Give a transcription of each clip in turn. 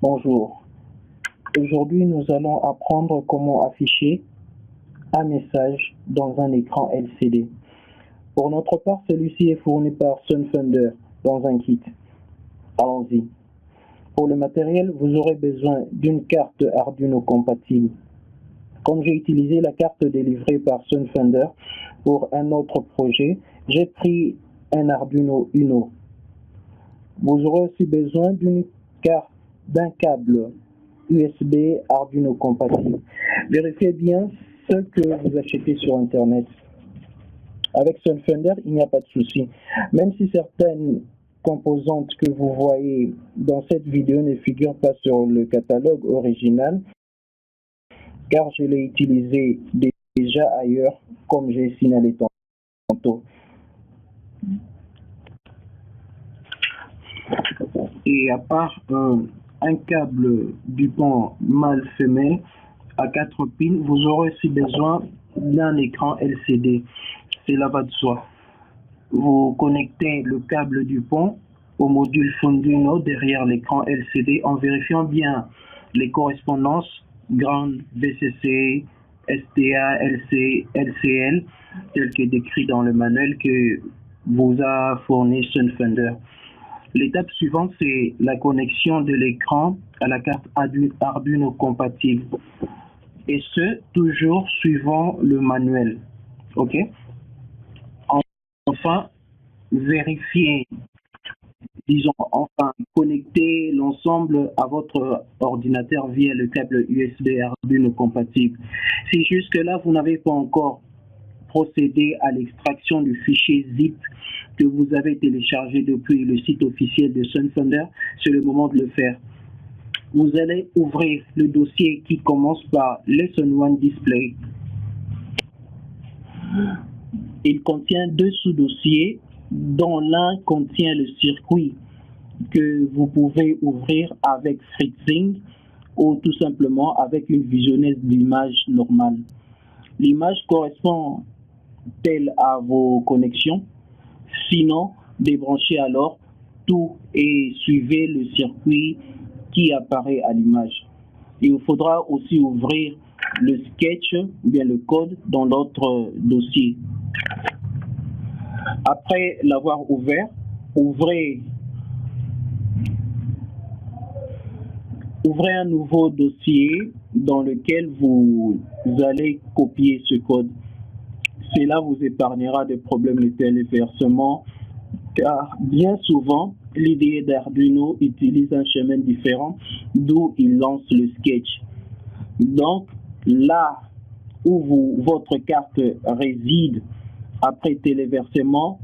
Bonjour. Aujourd'hui, nous allons apprendre comment afficher un message dans un écran LCD. Pour notre part, celui-ci est fourni par Sunfunder dans un kit. Allons-y. Pour le matériel, vous aurez besoin d'une carte Arduino compatible. Comme j'ai utilisé la carte délivrée par Sunfunder pour un autre projet, j'ai pris un Arduino Uno. Vous aurez aussi besoin d'un câble USB Arduino compatible. Vérifiez bien ce que vous achetez sur Internet. Avec Sunfunder, il n'y a pas de souci. Même si certaines composantes que vous voyez dans cette vidéo ne figurent pas sur le catalogue original, car je l'ai utilisé déjà ailleurs, comme j'ai signalé tantôt. Et à part un câble DuPont mâle-femelle à 4 pins, vous aurez aussi besoin d'un écran LCD. Cela va de soi. Vous connectez le câble DuPont au module Arduino derrière l'écran LCD en vérifiant bien les correspondances ground, VCC, STA, LC, LCL, tel que décrit dans le manuel que vous a fourni Sunfunder. L'étape suivante, c'est la connexion de l'écran à la carte Arduino compatible. Et ce, toujours suivant le manuel. OK? Enfin, vérifier, connecter l'ensemble à votre ordinateur via le câble USB Arduino compatible. Si jusque-là, vous n'avez pas encore procédé à l'extraction du fichier zip que vous avez téléchargé depuis le site officiel de Sunfunder, c'est le moment de le faire. Vous allez ouvrir le dossier qui commence par Lesson 1 Display. Il contient deux sous-dossiers, dont l'un contient le circuit que vous pouvez ouvrir avec FreeSync ou tout simplement avec une visionneuse d'image normale. L'image correspond-elle à vos connexions? Sinon, débranchez alors tout et suivez le circuit qui apparaît à l'image. Il vous faudra aussi ouvrir le sketch ou bien le code dans l'autre dossier. Après l'avoir ouvert, ouvrez un nouveau dossier dans lequel vous allez copier ce code. Cela vous épargnera des problèmes de téléversement, car bien souvent, l'IDE d'Arduino utilise un chemin différent, d'où il lance le sketch. Donc, là où votre carte réside après téléversement,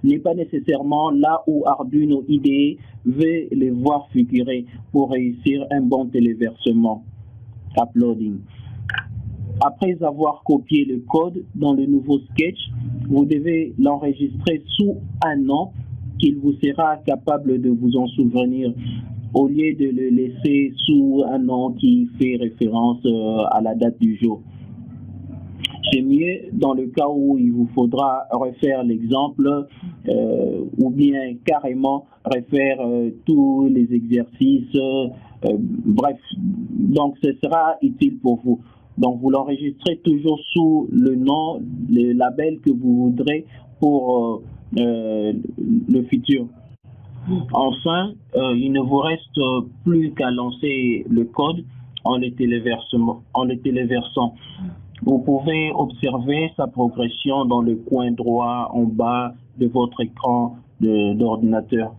n'est pas nécessairement là où Arduino IDE veut les voir figurer pour réussir un bon téléversement. Uploading. Après avoir copié le code dans le nouveau sketch, vous devez l'enregistrer sous un nom qu'il vous sera capable de vous en souvenir, au lieu de le laisser sous un nom qui fait référence à la date du jour. C'est mieux dans le cas où il vous faudra refaire l'exemple ou bien carrément refaire tous les exercices. Bref, donc ce sera utile pour vous. Donc vous l'enregistrez toujours sous le nom, le label que vous voudrez pour le futur. Enfin, il ne vous reste plus qu'à lancer le code en le téléversant. Vous pouvez observer sa progression dans le coin droit en bas de votre écran d'ordinateur.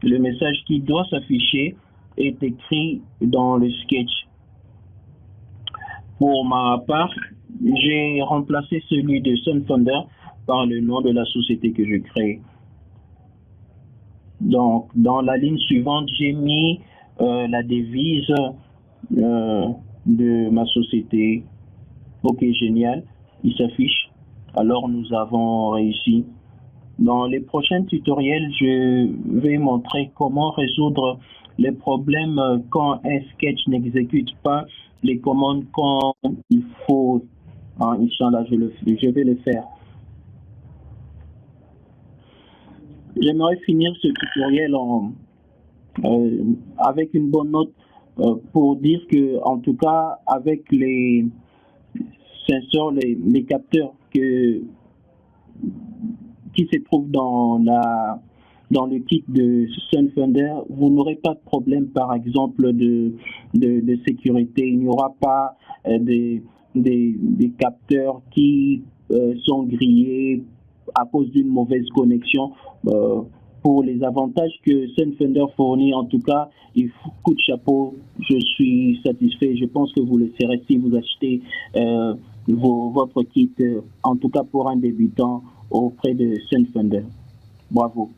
Le message qui doit s'afficher est écrit dans le sketch. Pour ma part, j'ai remplacé celui de Sunfunder par le nom de la société que je crée. Donc, dans la ligne suivante, j'ai mis la devise de ma société. Ok, génial, il s'affiche. Alors, nous avons réussi. Dans les prochains tutoriels, je vais montrer comment résoudre les problèmes quand un sketch n'exécute pas les commandes quand il faut. Inch'Allah, je vais le faire. J'aimerais finir ce tutoriel en avec une bonne note pour dire que, en tout cas, avec les sensors, les capteurs qui se trouvent dans le kit de Sunfunder, vous n'aurez pas de problème, par exemple, de sécurité. Il n'y aura pas des capteurs qui sont grillés à cause d'une mauvaise connexion. Pour les avantages que Sunfunder fournit, en tout cas, il coup de chapeau, je suis satisfait. Je pense que vous le serez si vous achetez votre kit, en tout cas pour un débutant, auprès de Sunfunder. Bravo.